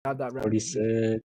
Had that round. Pretty sick.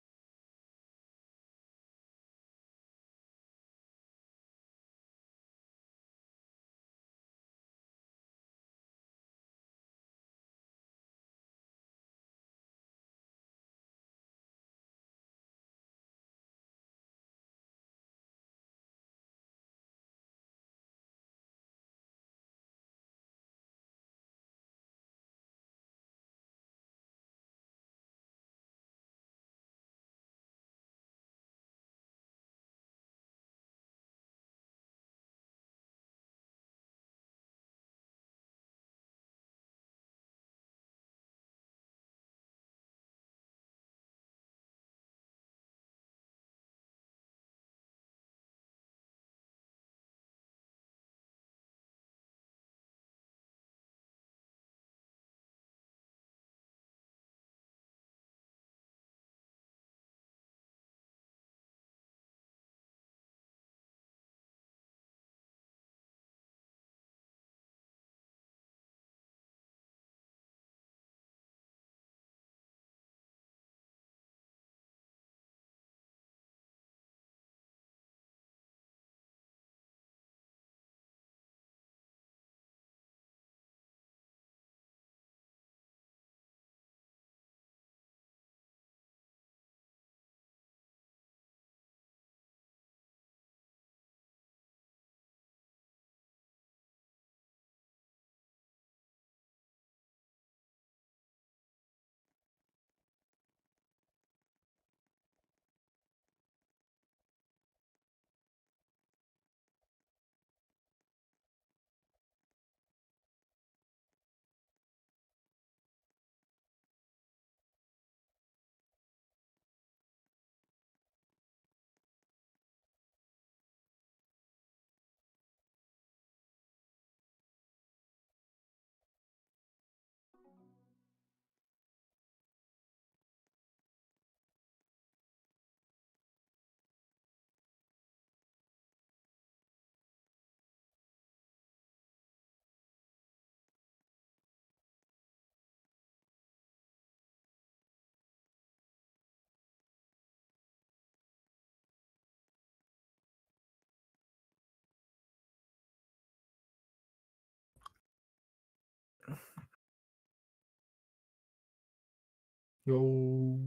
Yo.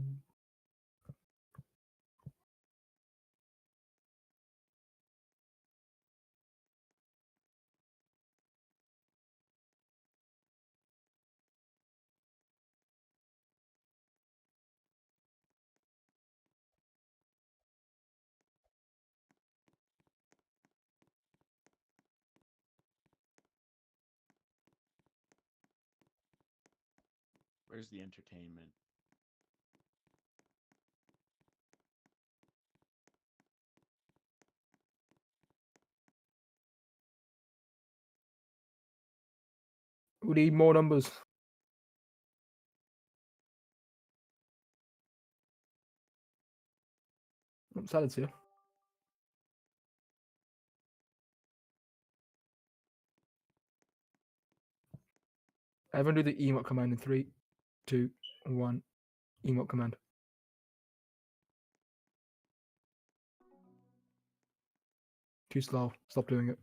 Where's the entertainment? We need more numbers. Salad's here. Everyone do the emote command in 3, 2, 1. Emote command. Too slow. Stop doing it.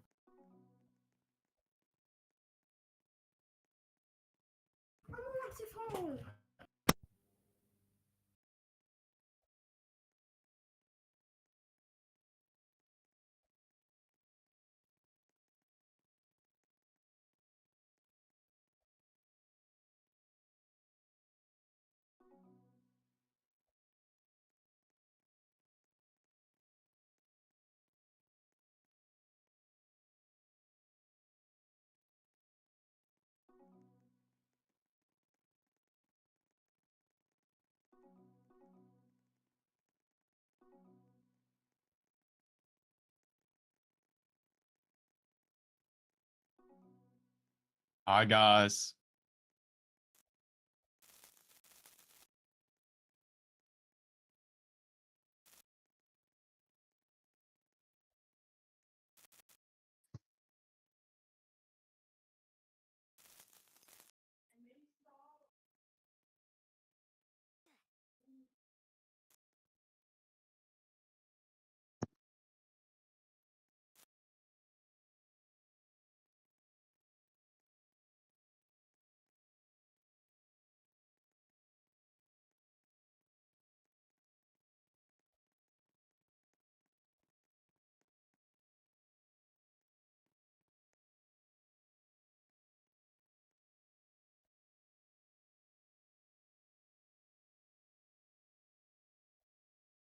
Hi, guys.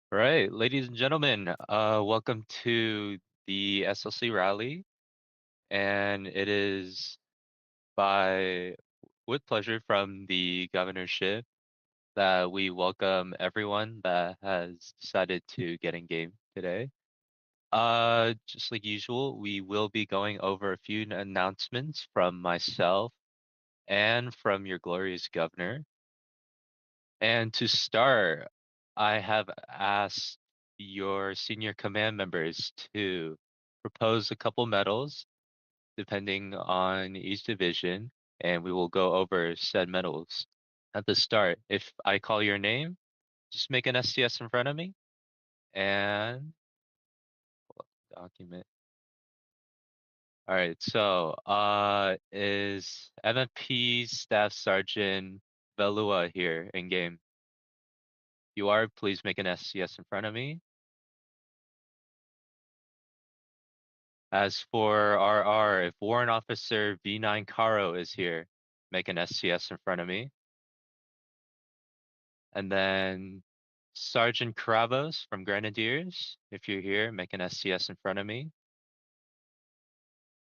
Right, ladies and gentlemen, welcome to the SLC rally, and it is by with pleasure from the governorship that we welcome everyone that has decided to get in game today. Just like usual, we will be going over a few announcements from myself and from your glorious governor. And to start, I have asked your senior command members to propose a couple medals depending on each division, and we will go over said medals. At the start, if I call your name, just make an STS in front of me and document. All right, so is MFP Staff Sergeant Velua here in game? You are, please make an STS in front of me. As for RR, if Warrant Officer V9 Caro is here, make an STS in front of me. And then Sergeant Carabos from Grenadiers, if you're here, make an STS in front of me.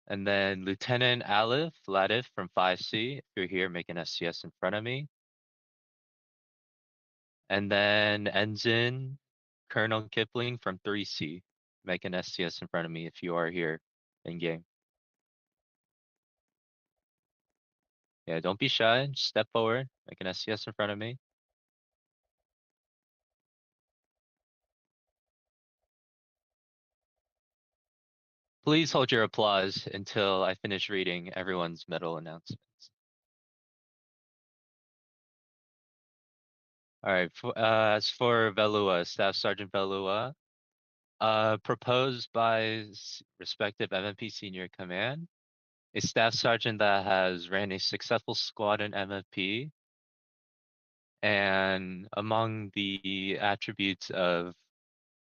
And then Lieutenant Alif Latif from 5C, if you're here, make an STS in front of me. And then Ensign Colonel Kipling from 3C, make an STS in front of me if you are here in game. Yeah, don't be shy. Just step forward. Make an STS in front of me. Please hold your applause until I finish reading everyone's medal announcements. All right. As for Velua, Staff Sergeant Velua, proposed by respective MFP Senior Command, a Staff Sergeant that has ran a successful squad in MFP, and among the attributes of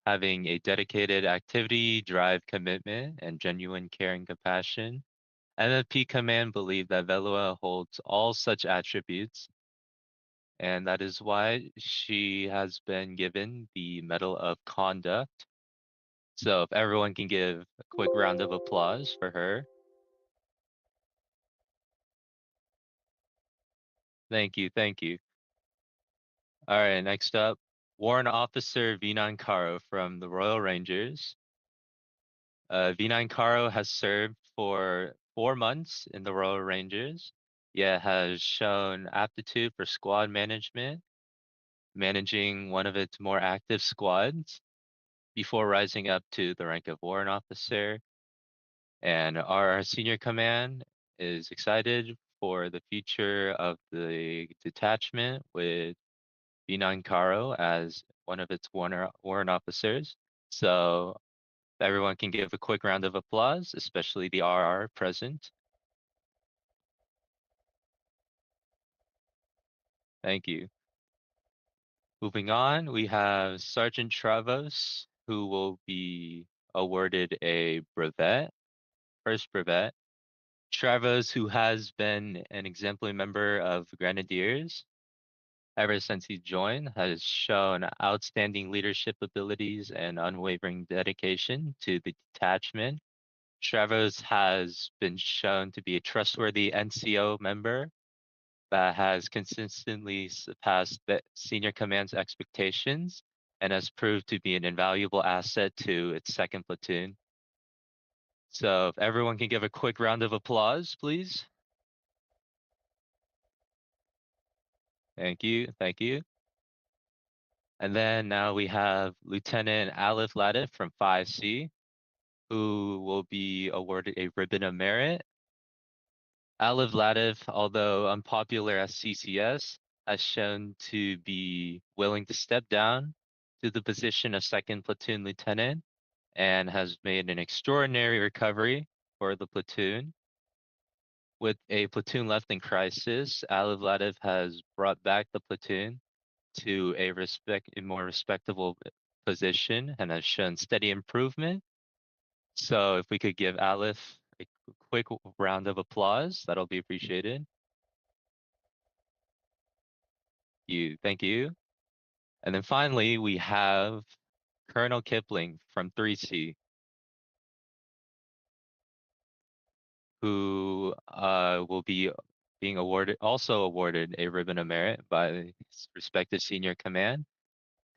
having a dedicated activity, drive, commitment, and genuine care and compassion, MFP Command believe that Velua holds all such attributes, and that is why she has been given the Medal of Conduct. So if everyone can give a quick round of applause for her. Thank you, thank you. All right, next up, Warrant Officer V9 Caro from the Royal Rangers. V9 Caro has served for 4 months in the Royal Rangers, yet has shown aptitude for squad management, managing one of its more active squads before rising up to the rank of warrant officer. And our senior command is excited for the future of the detachment with V9 Caro as one of its warrant officers. So everyone can give a quick round of applause, especially the RR present. Thank you. Moving on, we have Sergeant Travos, who will be awarded a brevet, first brevet. Travos, who has been an exemplary member of Grenadiers ever since he joined, has shown outstanding leadership abilities and unwavering dedication to the detachment. Travos has been shown to be a trustworthy NCO member that has consistently surpassed the senior command's expectations and has proved to be an invaluable asset to its second platoon. So if everyone can give a quick round of applause, please. Thank you, thank you. And then now we have Lieutenant Alif Latif from 5C, who will be awarded a Ribbon of Merit. Alif Latif, although unpopular as CCS, has shown to be willing to step down to the position of second platoon lieutenant and has made an extraordinary recovery for the platoon. With a platoon left in crisis, Alif Latif has brought back the platoon to a more respectable position and has shown steady improvement. So if we could give Aleph a quick round of applause, that'll be appreciated. Thank you. And then finally, we have Colonel Kipling from 3C, who will be being also awarded a Ribbon of Merit by his respective senior command.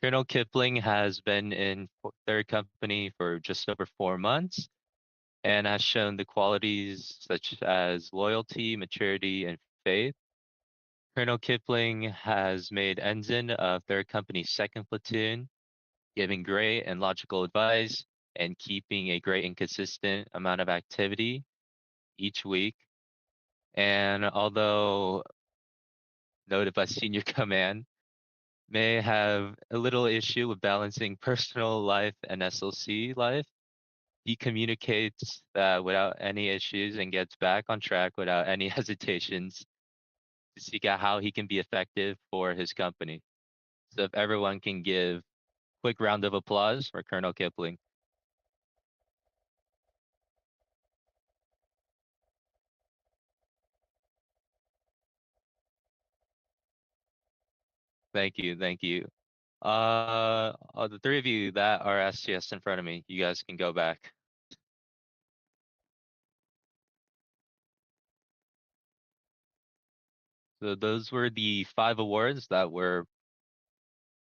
Colonel Kipling has been in 3rd Company for just over 4 months and has shown the qualities such as loyalty, maturity, and faith. Colonel Kipling has made ensign of 3rd Company's 2nd Platoon, giving great and logical advice and keeping a great and consistent amount of activity each week. And although noted by senior command, may have a little issue with balancing personal life and SLC life, he communicates that without any issues and gets back on track without any hesitations to seek out how he can be effective for his company. So if everyone can give quick round of applause for Colonel Kipling. Thank you, thank you. The 3 of you that are STS in front of me, you guys can go back. So those were the 5 awards that were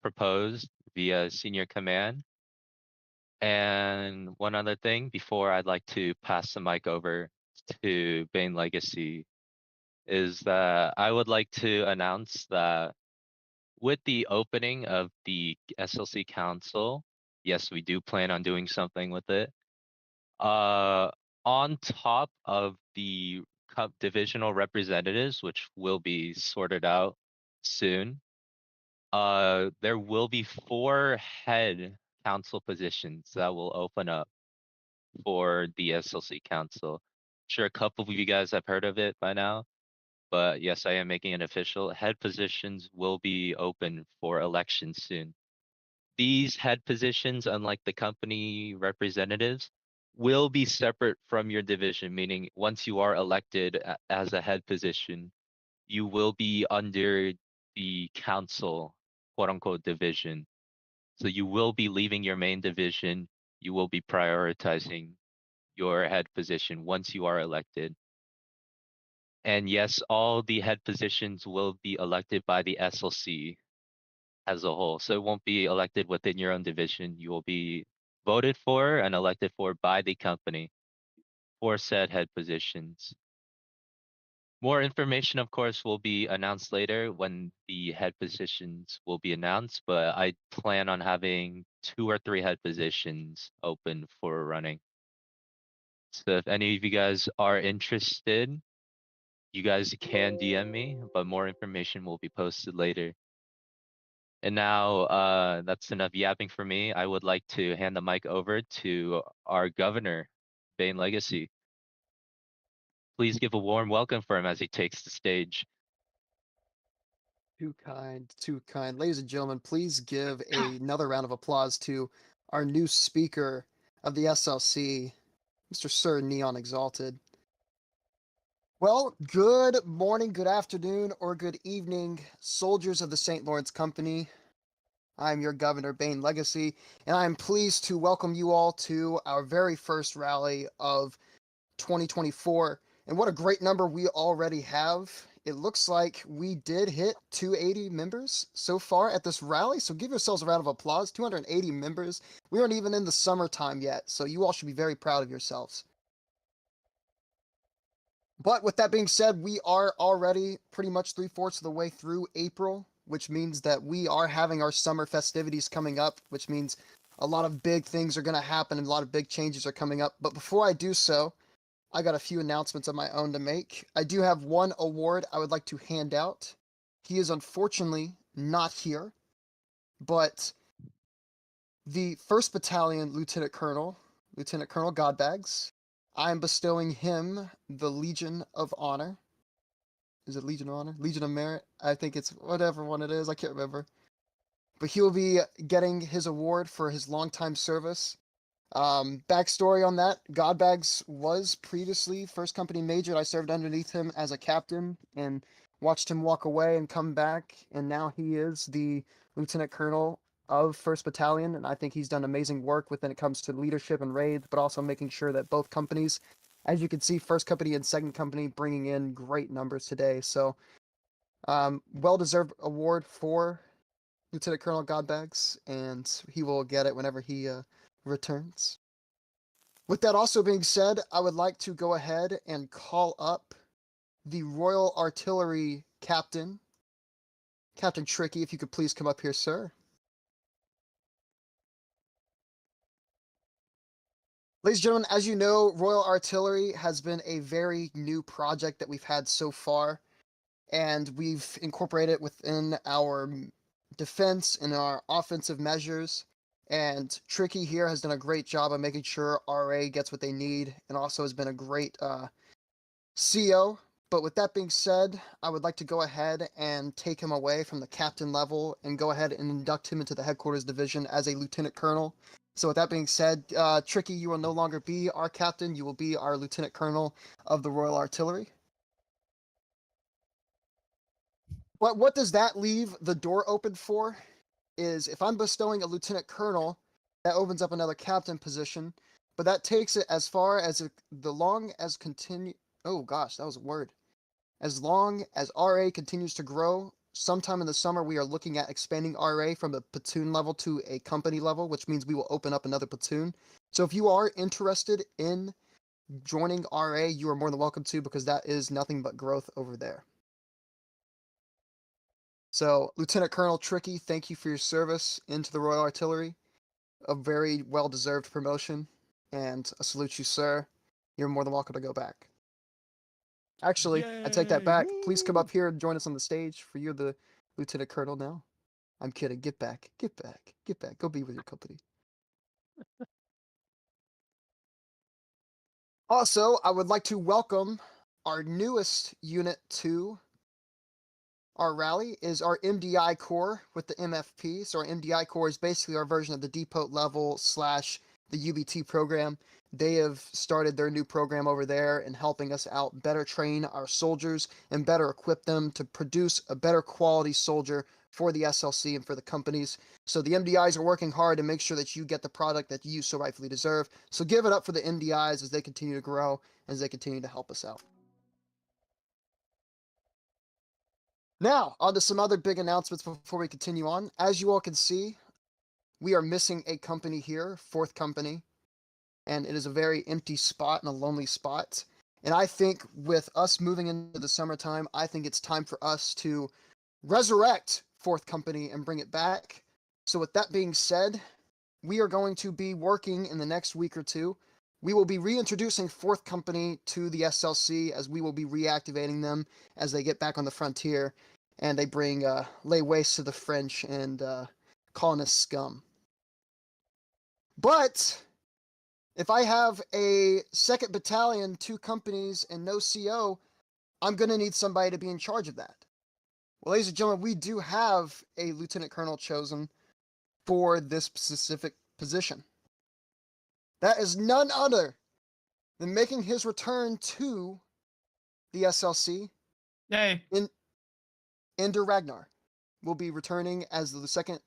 proposed via senior command. And one other thing before I'd like to pass the mic over to Bane Legacy is that I would like to announce that with the opening of the SLC Council, yes, we do plan on doing something with it. On top of the divisional representatives, which will be sorted out soon, there will be 4 head council positions that will open up for the SLC Council. Sure, a couple of you guys have heard of it by now, but yes, I am making it official. Head positions will be open for election soon. These head positions, unlike the company representatives, will be separate from your division, meaning once you are elected as a head position, you will be under the council, quote unquote, division. So you will be leaving your main division. You will be prioritizing your head position once you are elected. And yes, all the head positions will be elected by the SLC as a whole. So it won't be elected within your own division. You will be voted for and elected for by the company for said head positions. More information, of course, will be announced later when the head positions will be announced, but I plan on having 2 or 3 head positions open for running. So if any of you guys are interested, you guys can DM me, but more information will be posted later. And now that's enough yapping for me. I would like to hand the mic over to our governor, Bane Legacy. Please give a warm welcome for him as he takes the stage. Too kind, too kind. Ladies and gentlemen, please give another round of applause to our new speaker of the SLC, Mr. Sir Neon Exalted. Well, good morning, good afternoon, or good evening, soldiers of the St. Lawrence Company. I'm your Governor, Bane Legacy, and I'm pleased to welcome you all to our very first rally of 2024. And what a great number we already have. It looks like we did hit 280 members so far at this rally, so give yourselves a round of applause. 280 members. We aren't even in the summertime yet, so you all should be very proud of yourselves. But with that being said, we are already pretty much 3/4 of the way through April, which means that we are having our summer festivities coming up, which means a lot of big things are going to happen and a lot of big changes are coming up. But before I do so, I got a few announcements of my own to make. I do have one award I would like to hand out. He is unfortunately not here, but the 1st Battalion Lieutenant Colonel Godbags, I am bestowing him the Legion of Honor. Is it Legion of Honor? Legion of Merit? I think it's whatever one it is. I can't remember. But he will be getting his award for his longtime service. Backstory on that, Godbags was previously 1st Company Major. I served underneath him as a captain, and watched him walk away and come back, and now he is the lieutenant colonel of 1st Battalion, and I think he's done amazing work when it comes to leadership and raids, but also making sure that both companies, as you can see, 1st Company and 2nd Company bringing in great numbers today. So, well-deserved award for Lieutenant Colonel Godbags, and he will get it whenever he returns. With that also being said, I would like to go ahead and call up the Royal Artillery Captain, Captain Tricky, if you could please come up here, sir. Ladies and gentlemen, as you know, Royal Artillery has been a very new project that we've had so far, and we've incorporated it within our defense and our offensive measures. And Tricky here has done a great job of making sure RA gets what they need, and also has been a great CO. But with that being said, I would like to go ahead and take him away from the captain level and go ahead and induct him into the headquarters division as a lieutenant colonel. So with that being said, Tricky, you will no longer be our captain. You will be our lieutenant colonel of the Royal Artillery. What does that leave the door open for? Is if I'm bestowing a lieutenant colonel, that opens up another captain position, but that takes it as far as the long as continue. Oh gosh, that was a word. As long as RA continues to grow, sometime in the summer we are looking at expanding RA from a platoon level to a company level, which means we will open up another platoon. So if you are interested in joining RA, you are more than welcome to, because that is nothing but growth over there. So, Lieutenant Colonel Tricky, thank you for your service into the Royal Artillery. A very well-deserved promotion, and I salute you, sir. You're more than welcome to go back. Actually, I take that Yay! back. Please come Woo! up here and join us on the stage, for you're the Lieutenant Colonel now. I'm kidding. Get back. Get back. Get back. Go be with your company. Also, I would like to welcome our newest unit to our rally is our MDI Corps with the MFP. So our MDI Corps is basically our version of the depot level / the UBT program. They have started their new program over there and helping us out better train our soldiers and better equip them to produce a better quality soldier for the SLC and for the companies. So the MDIs are working hard to make sure that you get the product that you so rightfully deserve. So give it up for the MDIs as they continue to grow, as they continue to help us out. Now, on to some other big announcements before we continue on. As you all can see, we are missing a company here, 4th Company, and it is a very empty spot and a lonely spot. And I think with us moving into the summertime, I think it's time for us to resurrect 4th Company and bring it back. So with that being said, we are going to be working in the next week or two. We will be reintroducing 4th Company to the SLC, as we will be reactivating them as they get back on the frontier and they lay waste to the French and colonist scum. But if I have a 2nd Battalion, 2 companies, and no CO, I'm going to need somebody to be in charge of that. Well, ladies and gentlemen, we do have a lieutenant colonel chosen for this specific position. That is none other than making his return to the SLC. Yay. Ender Ragnar will be returning as the 2nd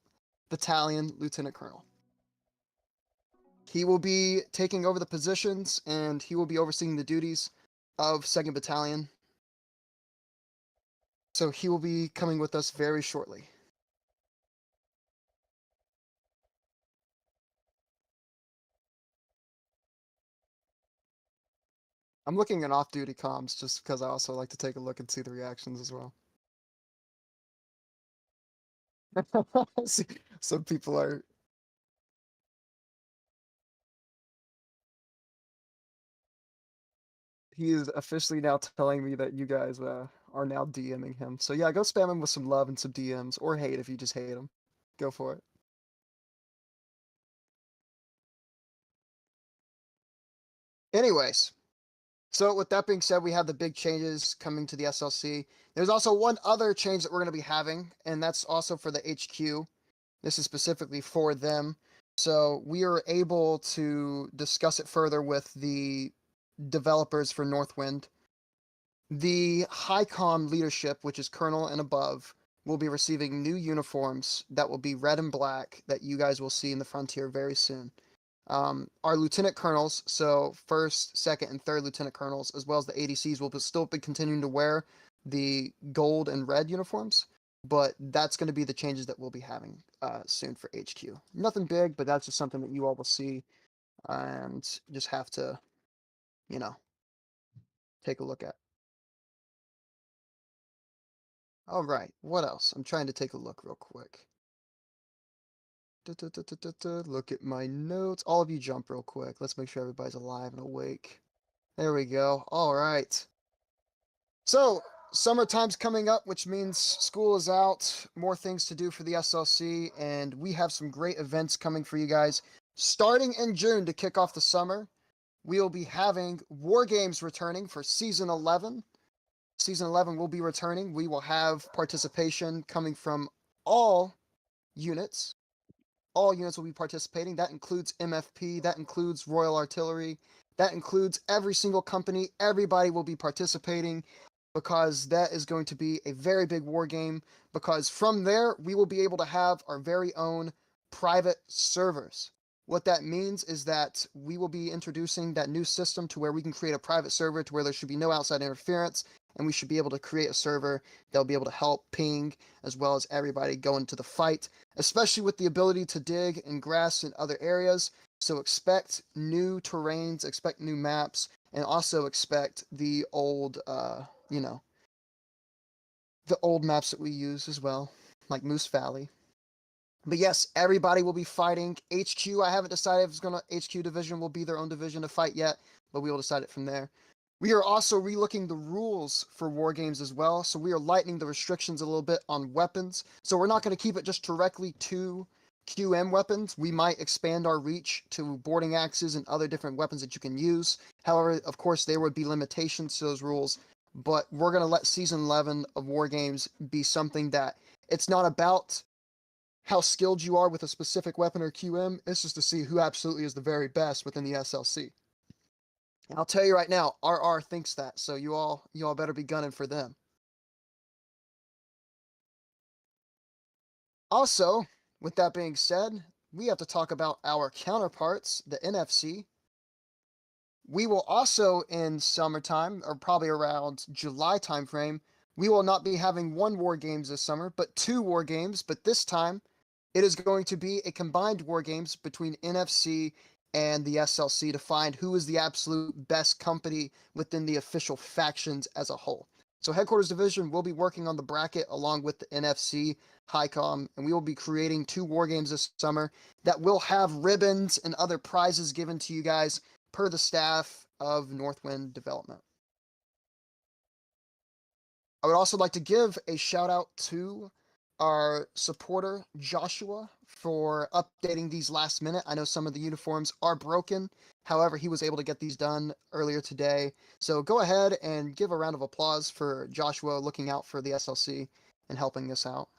Battalion Lieutenant Colonel. He will be taking over the positions, and he will be overseeing the duties of 2nd Battalion. So he will be coming with us very shortly. I'm looking at off-duty comms just because I also like to take a look and see the reactions as well. Some people are... He is officially now telling me that you guys are now DMing him. So yeah, go spam him with some love and some DMs, or hate if you just hate him. Go for it. Anyways, so with that being said, we have the big changes coming to the SLC. There's also one other change that we're going to be having, and that's also for the HQ. This is specifically for them. So we are able to discuss it further with the developers for Northwind. The HICOM leadership, which is Colonel and above, will be receiving new uniforms that will be red and black that you guys will see in the Frontier very soon. Our lieutenant colonels, so first, second, and third lieutenant colonels, as well as the ADCs, will still be continuing to wear the gold and red uniforms, but that's going to be the changes that we'll be having soon for HQ. Nothing big, but that's just something that you all will see and just have to, take a look at. All right, what else? I'm trying to take a look real quick. Look at my notes. All of you jump real quick. Let's make sure everybody's alive and awake. There we go. All right. So, summertime's coming up, which means school is out, more things to do for the SLC, and we have some great events coming for you guys. Starting in June to kick off the summer, we will be having War Games returning for Season 11. Season 11 will be returning. We will have participation coming from all units. All units will be participating. That includes MFP, that includes Royal Artillery, that includes every single company. Everybody will be participating because that is going to be a very big war game. Because from there, we will be able to have our very own private servers. What that means is that we will be introducing that new system to where we can create a private server to where there should be no outside interference, and we should be able to create a server that'll be able to help ping as well as everybody go into the fight, especially with the ability to dig in grass in other areas. So expect new terrains, expect new maps, and also expect the old, the old maps that we use as well, like Moose Valley. But yes, everybody will be fighting. HQ, I haven't decided if it's gonna HQ division will be their own division to fight yet, but we will decide it from there. We are also relooking the rules for war games as well, so we are lightening the restrictions a little bit on weapons. So we're not going to keep it just directly to QM weapons. We might expand our reach to boarding axes and other different weapons that you can use. However, of course, there would be limitations to those rules, but we're going to let Season 11 of War Games be something that it's not about how skilled you are with a specific weapon or QM. It's just to see who absolutely is the very best within the SLC. And I'll tell you right now, RR thinks that, so you all better be gunning for them. Also, with that being said, we have to talk about our counterparts, the NFC. We will also, in summertime, or probably around July timeframe, we will not be having one War Games this summer, but two War Games, but this time, it is going to be a combined War Games between NFC and the SLC to find who is the absolute best company within the official factions as a whole. So Headquarters Division will be working on the bracket along with the NFC, HICOM, and we will be creating two War Games this summer that will have ribbons and other prizes given to you guys per the staff of Northwind Development. I would also like to give a shout out to our supporter, Joshua, for updating these last minute. I know some of the uniforms are broken. However, he was able to get these done earlier today. So go ahead and give a round of applause for Joshua looking out for the SLC and helping us out.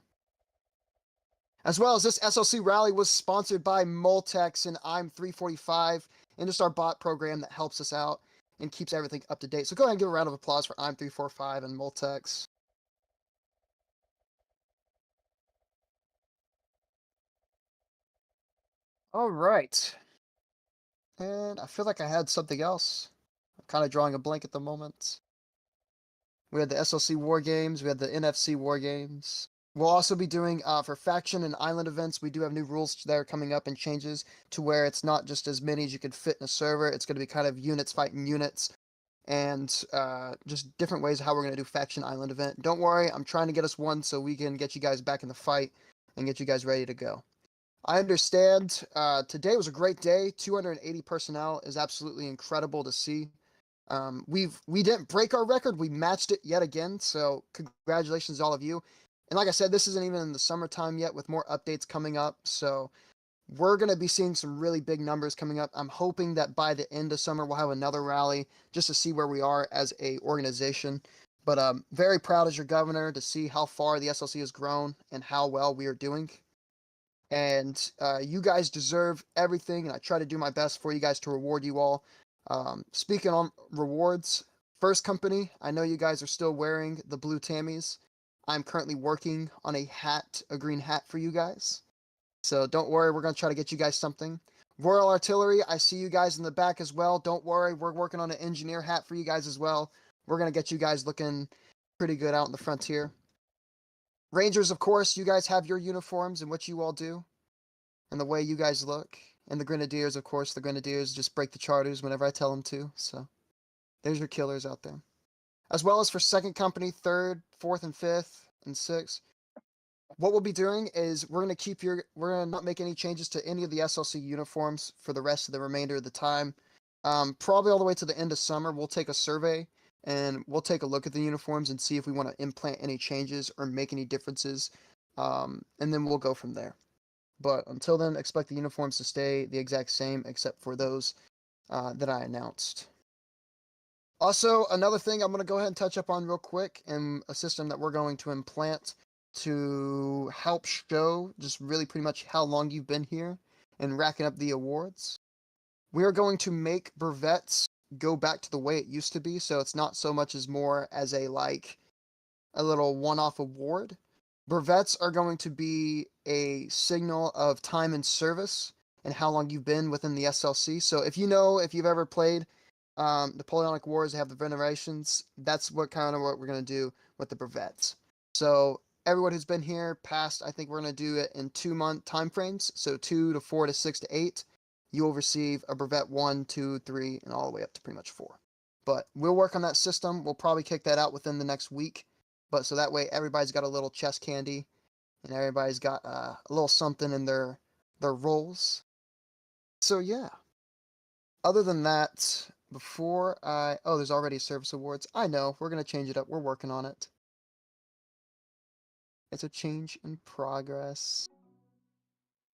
As well as this SLC rally was sponsored by Multex and I'm 345, and just our bot program that helps us out and keeps everything up to date. So go ahead and give a round of applause for I'm 345 and Multex. All right. And I feel like I had something else. I'm kind of drawing a blank at the moment. We had the SLC War Games. We had the NFC War Games. We'll also be doing, for faction and island events, we do have new rules that are coming up and changes to where it's not just as many as you could fit in a server. It's going to be kind of units fighting units and just different ways of how we're going to do faction island event. Don't worry, I'm trying to get us one so we can get you guys back in the fight and get you guys ready to go. I understand today was a great day. 280 personnel is absolutely incredible to see. We didn't break our record. We matched it yet again. So congratulations to all of you. And like I said, this isn't even in the summertime yet with more updates coming up. So we're going to be seeing some really big numbers coming up. I'm hoping that by the end of summer, we'll have another rally just to see where we are as a organization. But very proud as your governor to see how far the SLC has grown and how well we are doing. And you guys deserve everything, and I try to do my best for you guys to reward you all. Speaking on rewards, First Company, I know you guys are still wearing the blue tammies. I'm currently working on a green hat for you guys. So don't worry, we're going to try to get you guys something. Royal Artillery, I see you guys in the back as well. Don't worry, we're working on an engineer hat for you guys as well. We're going to get you guys looking pretty good out in the frontier. Rangers, of course, you guys have your uniforms and what you all do and the way you guys look. And the Grenadiers, of course, the Grenadiers just break the charters whenever I tell them to. So there's your killers out there. As well as for Second Company, 3rd, 4th, and 5th, and 6th. What we'll be doing is we're going to not make any changes to any of the SLC uniforms for the rest of the remainder of the time. Probably all the way to the end of summer, we'll take a survey and we'll take a look at the uniforms and see if we want to implant any changes or make any differences. And then we'll go from there. But until then, expect the uniforms to stay the exact same except for those that I announced. Also, another thing I'm going to go ahead and touch up on real quick, and a system that we're going to implant to help show just really pretty much how long you've been here and racking up the awards. We are going to make brevets go back to the way it used to be, so it's not so much as more as a little one-off award. Brevets are going to be a signal of time and service and how long you've been within the SLC. So if you've ever played Napoleonic Wars, they have the venerations. That's what we're going to do with the brevets. So everyone who's been here past, I think we're going to do it in 2-month time frames. So 2 to 4 to 6 to 8. You will receive a brevet 1, 2, 3, and all the way up to pretty much 4. But we'll work on that system. We'll probably kick that out within the next week. But so that way everybody's got a little chest candy and everybody's got a little something in their roles. So yeah. Other than that, there's already service awards. I know, we're going to change it up. We're working on it. It's a change in progress.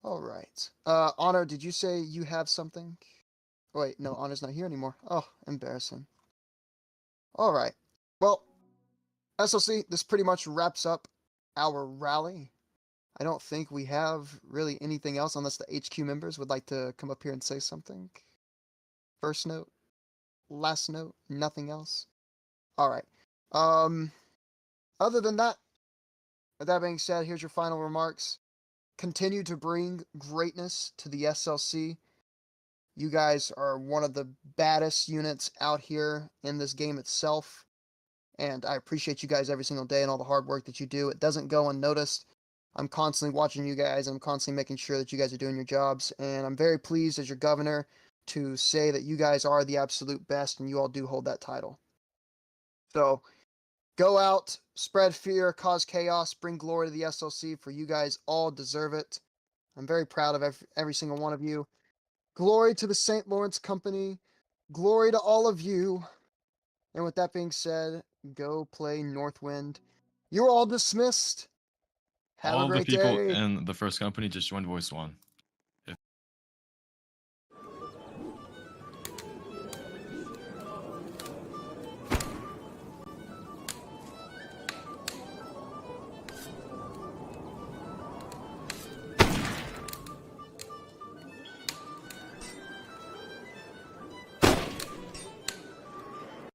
All right. Honor, did you say you have something? Oh, wait, no, Honor's not here anymore. Oh, embarrassing. All right. Well, SLC, this pretty much wraps up our rally. I don't think we have really anything else unless the HQ members would like to come up here and say something. First note, last note, nothing else. All right. Other than that, with that being said, here's your final remarks. Continue to bring greatness to the SLC. You guys are one of the baddest units out here in this game itself. And I appreciate you guys every single day and all the hard work that you do. It doesn't go unnoticed. I'm constantly watching you guys. I'm constantly making sure that you guys are doing your jobs. And I'm very pleased as your governor to say that you guys are the absolute best and you all do hold that title. So go out, spread fear, cause chaos, bring glory to the SLC, for you guys all deserve it. I'm very proud of every single one of you. Glory to the St. Lawrence Company. Glory to all of you. And with that being said, go play Northwind. You're all dismissed. Have All a of the great people day. in the first company just joined Voice One.